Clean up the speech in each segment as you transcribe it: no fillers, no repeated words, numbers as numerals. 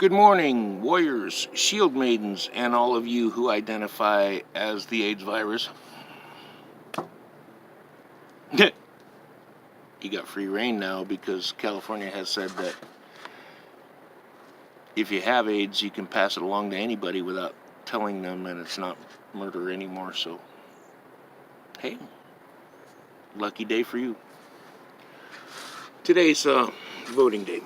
Good morning, warriors, shield maidens, and all of you who identify as the AIDS virus. You got free reign now because California has said that if you have AIDS, you can pass it along to anybody without telling them, and it's not murder anymore. So, hey, lucky day for you. Today's voting day.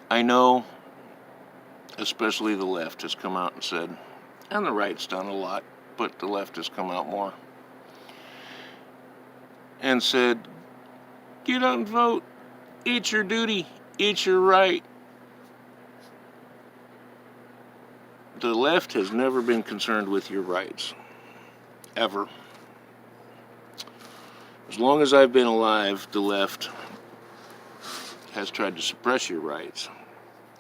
I know, especially the left has come out and said, and the right's done a lot, but the left has come out more and said, get out and vote. It's your duty. It's your right. The left has never been concerned with your rights. Ever. As long as I've been alive, the left has tried to suppress your rights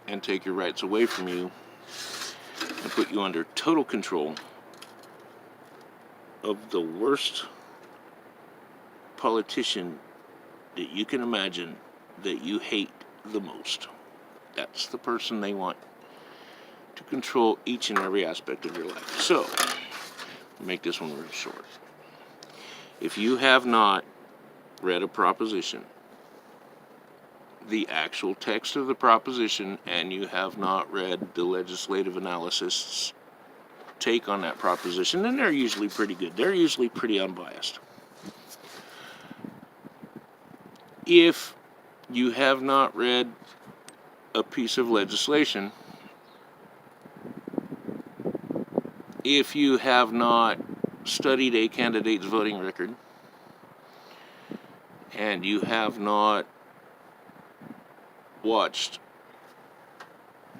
and take your rights away from you and put you under total control of the worst politician that you can imagine that you hate the most. That's the person they want to control each and every aspect of your life. So, make this one real short. If you have not read a proposition, the actual text of the proposition, and you have not read the legislative analyst's take on that proposition, then they're usually pretty good. They're usually pretty unbiased. If you have not read a piece of legislation, if you have not studied a candidate's voting record, and you have not watched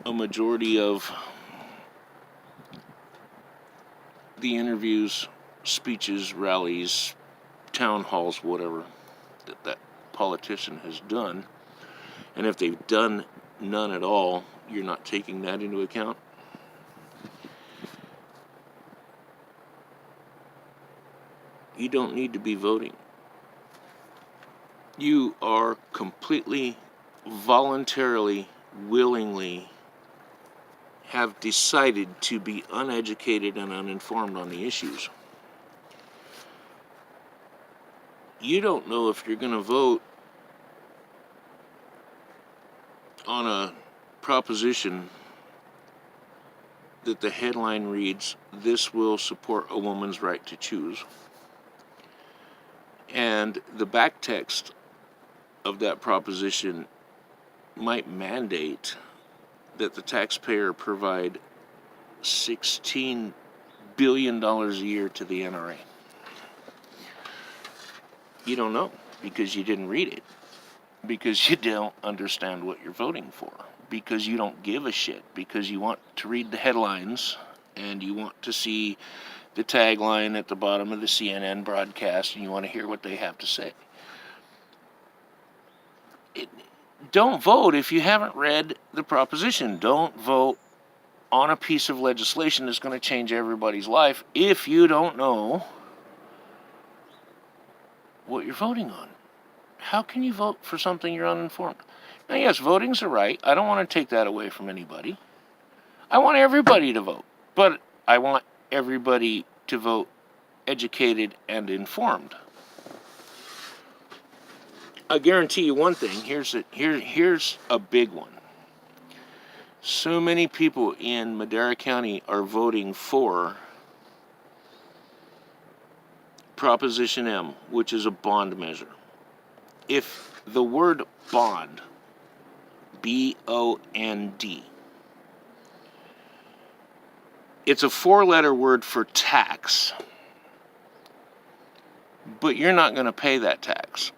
a majority of the interviews, speeches, rallies, town halls, whatever, that politician has done, and if they've done none at all, you're not taking that into account, you don't need to be voting. You are completely, voluntarily, willingly have decided to be uneducated and uninformed on the issues. You don't know if you're going to vote on a proposition that the headline reads, "This will support a woman's right to choose." And the back text of that proposition might mandate that the taxpayer provide $16 billion a year to the NRA. You don't know because you didn't read it, because you don't understand what you're voting for, because you don't give a shit, because you want to read the headlines and you want to see the tagline at the bottom of the CNN broadcast and you want to hear what they have to say. Don't vote if you haven't read the proposition. Don't vote on a piece of legislation that's going to change everybody's life if you don't know what you're voting on. How can you vote for something you're uninformed? Now, yes, voting's a right. I don't want to take that away from anybody. I want everybody to vote, but I want everybody to vote educated and informed. I guarantee you one thing. Here's a big one. So many people in Madera County are voting for Proposition M, which is a bond measure. If the word bond, B-O-N-D, it's a 4-letter word for tax, but you're not going to pay that tax.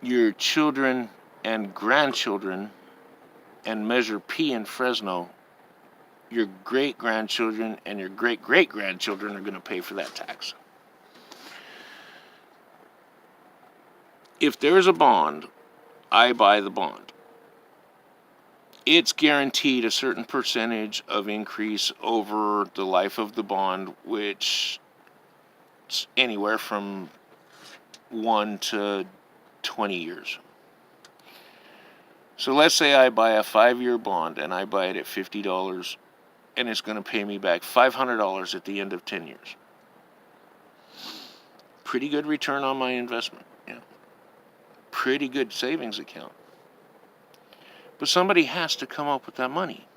Your children and grandchildren, and Measure P in Fresno, your great-grandchildren and your great-great-grandchildren are going to pay for that tax. If there's a bond, I buy the bond. It's guaranteed a certain percentage of increase over the life of the bond, which is anywhere from 1 to 20 years. So let's say I buy a 5-year bond and I buy it at $50 and it's going to pay me back $500 at the end of 10 years. Pretty good return on my investment. Yeah. Pretty good savings account. But somebody has to come up with that money.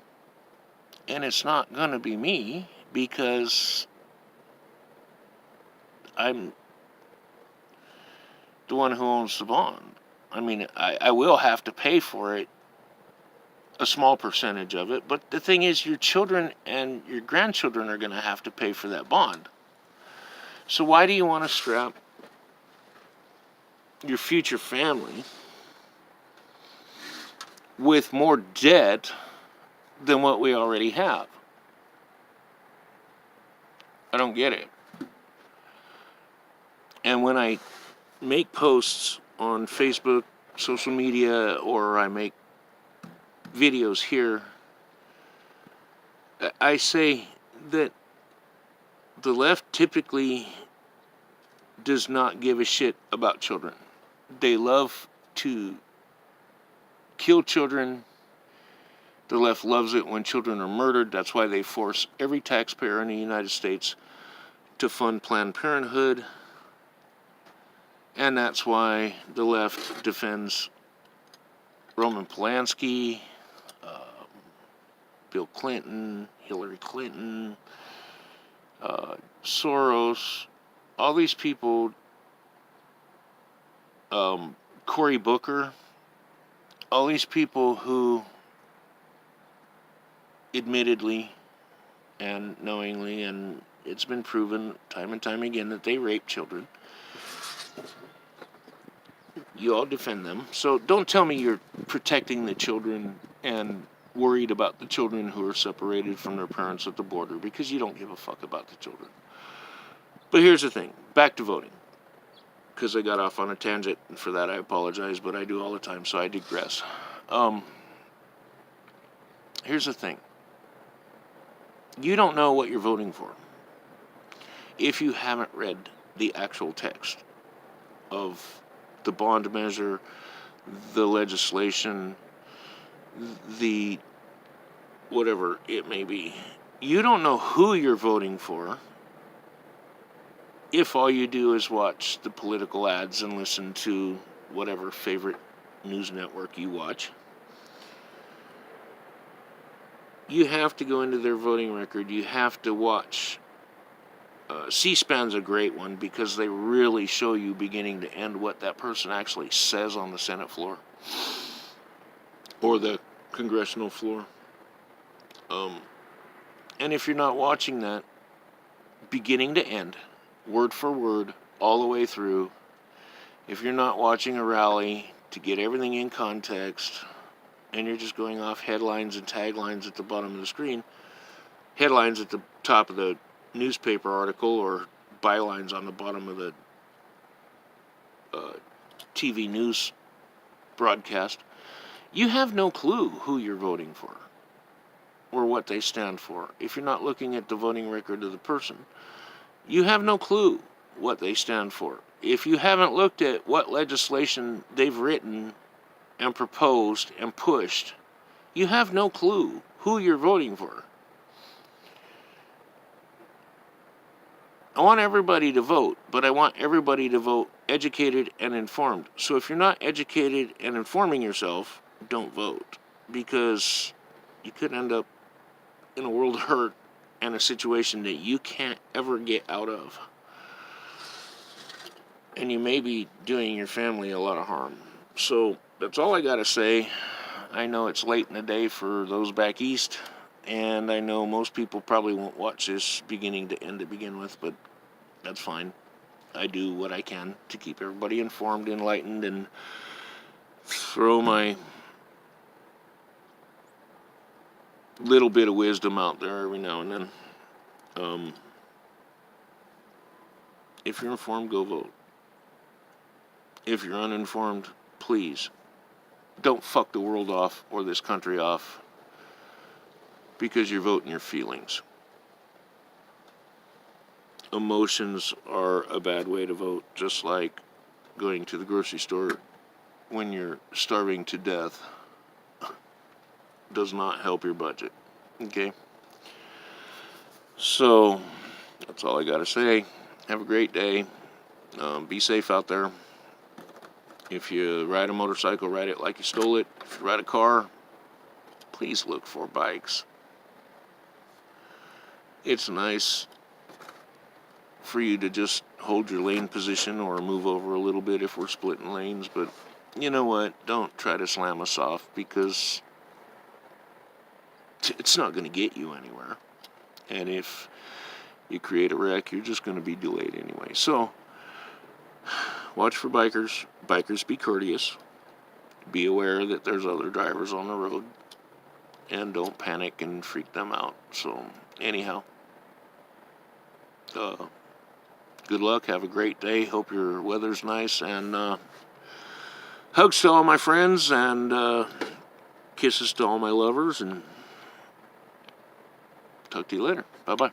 And it's not going to be me because I'm the one who owns the bond. I mean, I will have to pay for it, a small percentage of it, but the thing is your children and your grandchildren are going to have to pay for that bond. So why do you want to strap your future family with more debt than what we already have? I don't get it. And when I make posts on Facebook, social media, or I make videos here, I say that the left typically does not give a shit about children. They love to kill children. The left loves it when children are murdered. That's why they force every taxpayer in the United States to fund Planned Parenthood. And that's why the left defends Roman Polanski, Bill Clinton, Hillary Clinton, Soros, all these people, Cory Booker, all these people who admittedly and knowingly, and it's been proven time and time again that they rape children. You all defend them. So don't tell me you're protecting the children and worried about the children who are separated from their parents at the border, because you don't give a fuck about the children. But here's the thing. Back to voting. Because I got off on a tangent, and for that I apologize, but I do all the time, so I digress. Here's the thing. You don't know what you're voting for if you haven't read the actual text of the bond measure, the legislation, the whatever it may be. You don't know who you're voting for if all you do is watch the political ads and listen to whatever favorite news network you watch. You have to go into their voting record. You have to watch. C-SPAN's a great one because they really show you beginning to end what that person actually says on the Senate floor or the congressional floor. And if you're not watching that beginning to end, word for word, all the way through, if you're not watching a rally to get everything in context, and you're just going off headlines and taglines at the bottom of the screen, headlines at the top of the newspaper article, or bylines on the bottom of the TV news broadcast, you have no clue who you're voting for or what they stand for. If you're not looking at the voting record of the person, you have no clue what they stand for. If you haven't looked at what legislation they've written and proposed and pushed, you have no clue who you're voting for. I want everybody to vote, but I want everybody to vote educated and informed. So if you're not educated and informing yourself, don't vote, because you could end up in a world of hurt and a situation that you can't ever get out of. And you may be doing your family a lot of harm. So that's all I got to say. I know it's late in the day for those back east, and I know most people probably won't watch this beginning to end to begin with, but that's fine. I do what I can to keep everybody informed, enlightened, and throw my little bit of wisdom out there every now and then. If you're informed, go vote. If you're uninformed, please don't fuck the world off or this country off because you're voting your feelings. Emotions are a bad way to vote, just like going to the grocery store when you're starving to death does not help your budget. Okay? So, that's all I got to say. Have a great day. Be safe out there. If you ride a motorcycle, ride it like you stole it. If you ride a car, please look for bikes. It's nice for you to just hold your lane position or move over a little bit if we're splitting lanes, but you know what? Don't try to slam us off, because it's not going to get you anywhere. And if you create a wreck, you're just going to be delayed anyway. So, watch for bikers. Bikers, be courteous. Be aware that there's other drivers on the road. And don't panic and freak them out. So, anyhow, good luck. Have a great day. Hope your weather's nice. And hugs to all my friends. And kisses to all my lovers. And talk to you later. Bye-bye.